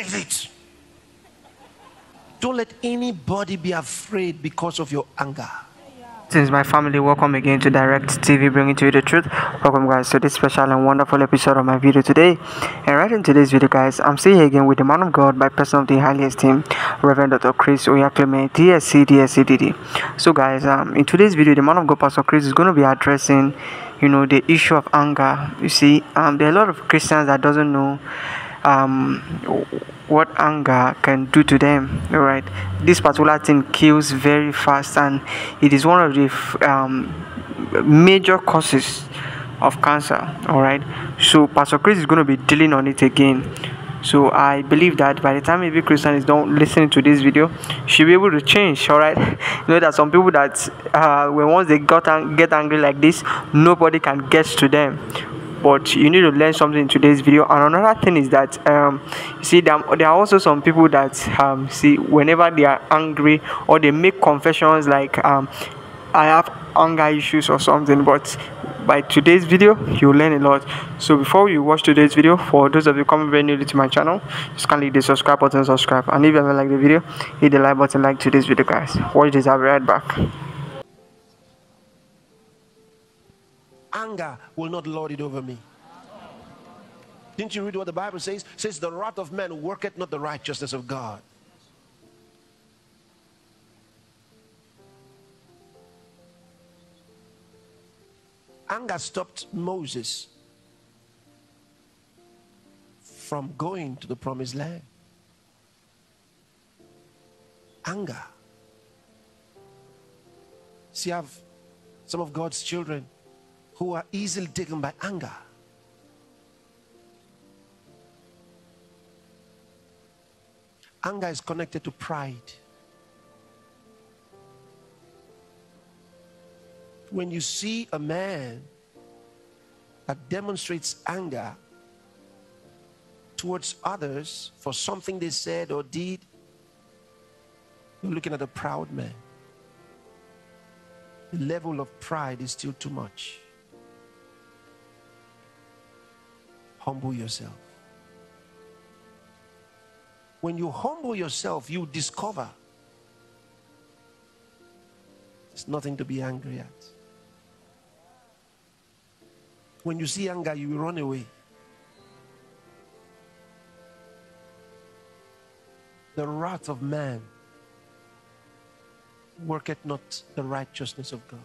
Hide it. Don't let anybody be afraid because of your anger. Since my family, welcome again to Direct TV, bringing to you the truth. Welcome, guys, to this special and wonderful episode of my video today. And right in today's video, guys, I'm still here again with the man of God by person of the highly esteemed Reverend Dr. Chris Oyakhilome, DSC, DSCDD. So, guys, in today's video, the man of God, Pastor Chris, is going to be addressing, the issue of anger. You see, there are a lot of Christians that doesn't know what anger can do to them. All right, this particular thing kills very fast, and it is one of the major causes of cancer. All right, so Pastor Chris is going to be dealing on it again. So I believe that by the time every Christian is done listening to this video, she'll be able to change. All right, that some people that when once they get angry like this, nobody can get to them. But you need to learn something in today's video. And another thing is that there are also some people that whenever they are angry or they make confessions like I have anger issues or something. But by today's video, you'll learn a lot. So before you watch today's video, for those of you coming very newly to my channel, just kindly hit the subscribe button, subscribe, and if you ever like the video, hit the like button, like today's video, guys. Watch this, I'll be right back. Anger will not lord it over me. Didn't you read what the Bible says? It says the wrath of man worketh not the righteousness of God. Anger stopped Moses from going to the promised land. Anger. See, I have some of God's children who are easily taken by anger. Anger is connected to pride. When you see a man that demonstrates anger towards others for something they said or did, you're looking at a proud man. The level of pride is still too much. Humble yourself. When you humble yourself, you discover there's nothing to be angry at. When you see anger, you will run away. The wrath of man worketh not the righteousness of God.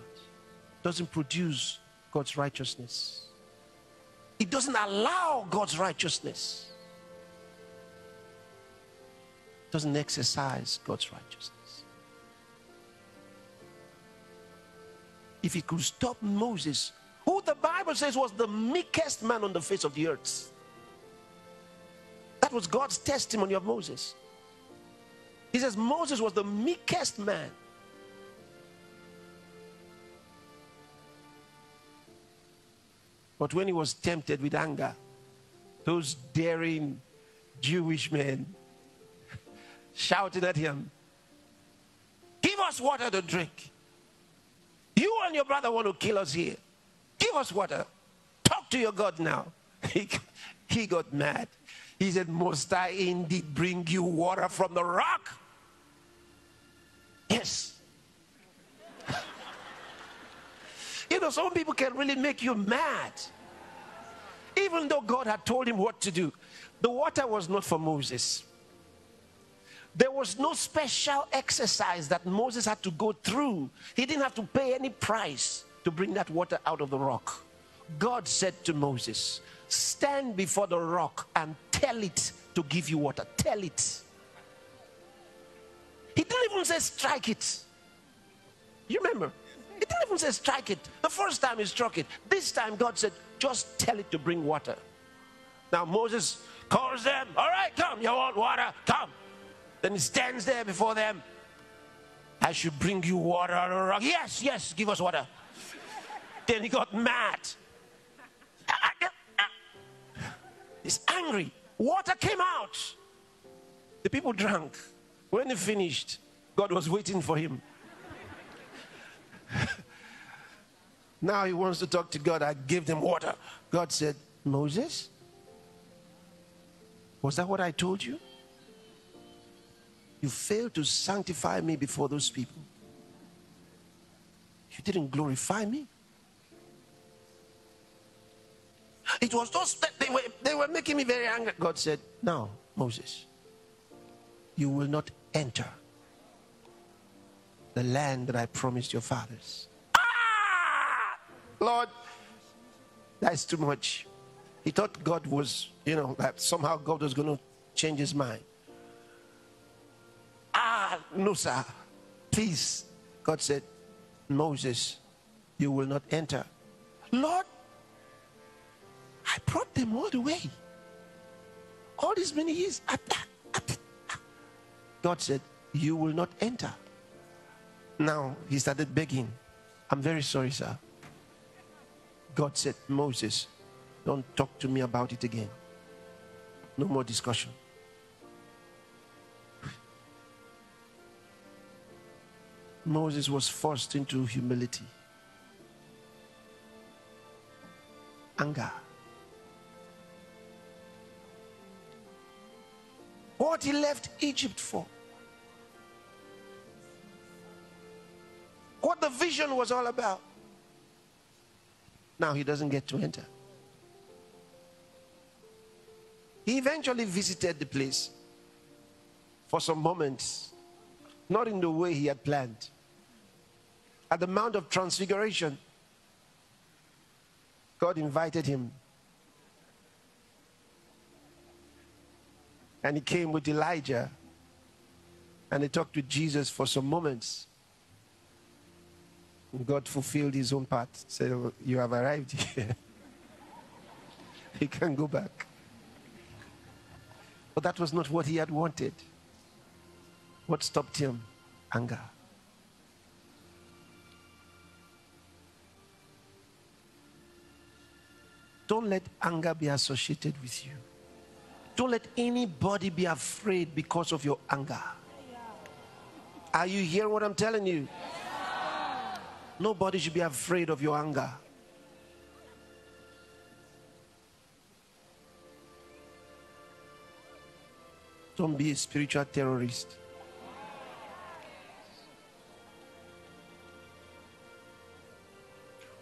Doesn't produce God's righteousness. It doesn't allow God's righteousness. It doesn't exercise God's righteousness. If he could stop Moses, who the Bible says was the meekest man on the face of the earth. That was God's testimony of Moses. He says Moses was the meekest man. But when he was tempted with anger, those daring Jewish men shouted at him, "Give us water to drink. You and your brother want to kill us here. Give us water. Talk to your God now." He got mad. He said, "Must I indeed bring you water from the rock?" Yes. Some people can really make you mad. Even though God had told him what to do. The water was not for Moses. There was no special exercise that Moses had to go through. He didn't have to pay any price to bring that water out of the rock. God said to Moses, "Stand before the rock and tell it to give you water." Tell it. He didn't even say strike it. You remember? He didn't even say strike it. The first time he struck it. This time God said, "Just tell it to bring water." Now Moses calls them. "All right, come. You want water? Come." Then he stands there before them. "I should bring you water out of the rock." "Yes, yes, give us water." Then he got mad. He's angry. Water came out. The people drank. When he finished, God was waiting for him. Now he wants to talk to God. "I gave them water." God said, "Moses, was that what I told you?" You failed to sanctify me before those people. You didn't glorify me. It was those that they were making me very angry. God said, now, Moses, you will not enter the land that I promised your fathers. Lord, that's too much. He thought God was, that somehow God was going to change his mind. No, sir. Please. God said, Moses, you will not enter. Lord, I brought them all the way. All these many years. God said, you will not enter. Now, he started begging. I'm very sorry, sir. God said, Moses, don't talk to me about it again. No more discussion. Moses was forced into humility. Anger. What he left Egypt for. What the vision was all about. Now he doesn't get to enter. He eventually visited the place for some moments, not in the way he had planned. At the Mount of Transfiguration, God invited him. And he came with Elijah. And he talked with Jesus for some moments. And God fulfilled his own part. Said, oh, you have arrived here. He can go back. But that was not what he had wanted. What stopped him? Anger. Don't let anger be associated with you. Don't let anybody be afraid because of your anger. Are you hearing what I'm telling you? Nobody should be afraid of your anger. Don't be a spiritual terrorist.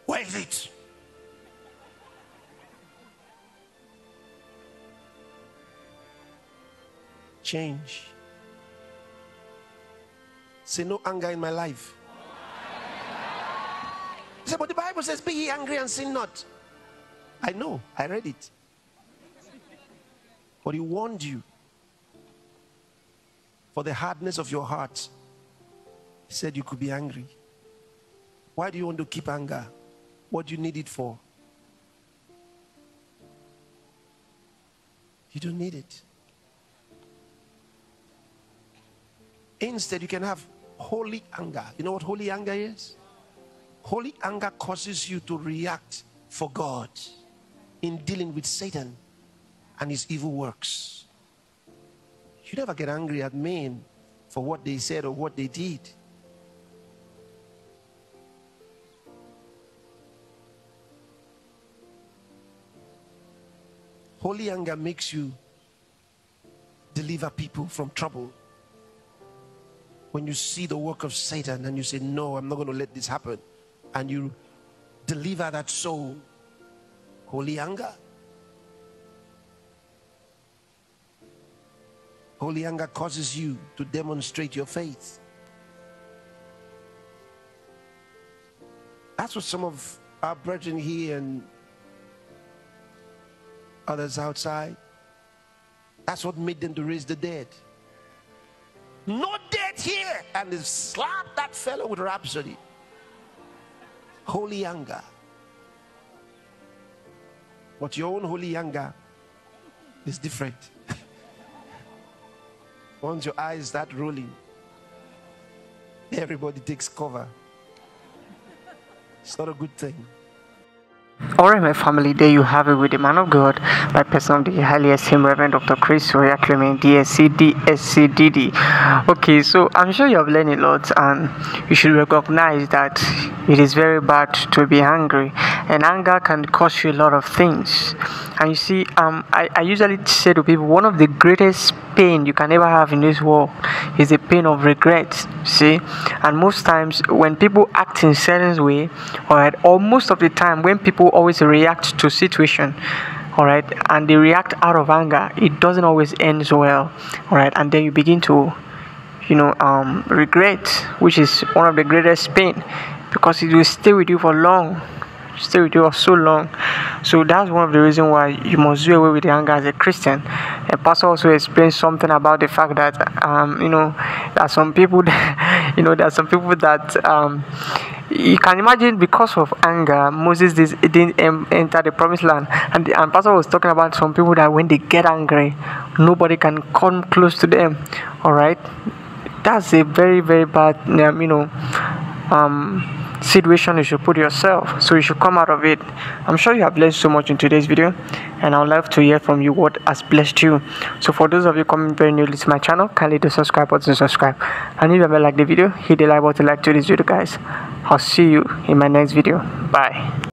Where is it? Change. Say, no anger in my life. Say, but the Bible says, be ye angry and sin not. I know, I read it. But he warned you for the hardness of your heart. He said you could be angry. Why do you want to keep anger? What do you need it for? You don't need it. Instead, you can have holy anger. You know what holy anger is? Holy anger causes you to react for God in dealing with Satan and his evil works. You never get angry at men for what they said or what they did. Holy anger makes you deliver people from trouble. When you see the work of Satan and you say, no, I'm not going to let this happen, and you deliver that soul, holy anger. Holy anger causes you to demonstrate your faith. That's what some of our brethren here and others outside, that's what made them to raise the dead. No dead here. And they slapped that fellow with rhapsody. Holy anger. But your own holy anger is different. Once your eyes start rolling, everybody takes cover. It's not a good thing. Alright, my family, there you have it with the man of God, my person of the highly esteemed Reverend Dr. Chris Oyakhilome, DSC, DSCDD. Okay, so I'm sure you have learned a lot, and you should recognize that it is very bad to be angry, and anger can cost you a lot of things. And you see, I usually say to people, one of the greatest pain you can ever have in this world is a pain of regret. See, and most times when people act in certain way, all right, or most of the time when people always react to situation, all right, and they react out of anger, it doesn't always end well, all right, and then you begin to regret, which is one of the greatest pain, because it will stay with you for long, stay with you for so long. So that's one of the reasons why you must do away with the anger as a Christian. A pastor also explained something about the fact that there are some people that, there are some people that you can imagine, because of anger, Moses didn't enter the promised land, and pastor was talking about some people that when they get angry, nobody can come close to them. All right, that's a very, very bad situation you should put yourself, so you should come out of it. I'm sure you have learned so much in today's video, and I would love to hear from you what has blessed you. So for those of you coming very newly to my channel, kindly do subscribe button to subscribe, and if you ever like the video, hit the like button, like to this video, guys. I'll see you in my next video. Bye.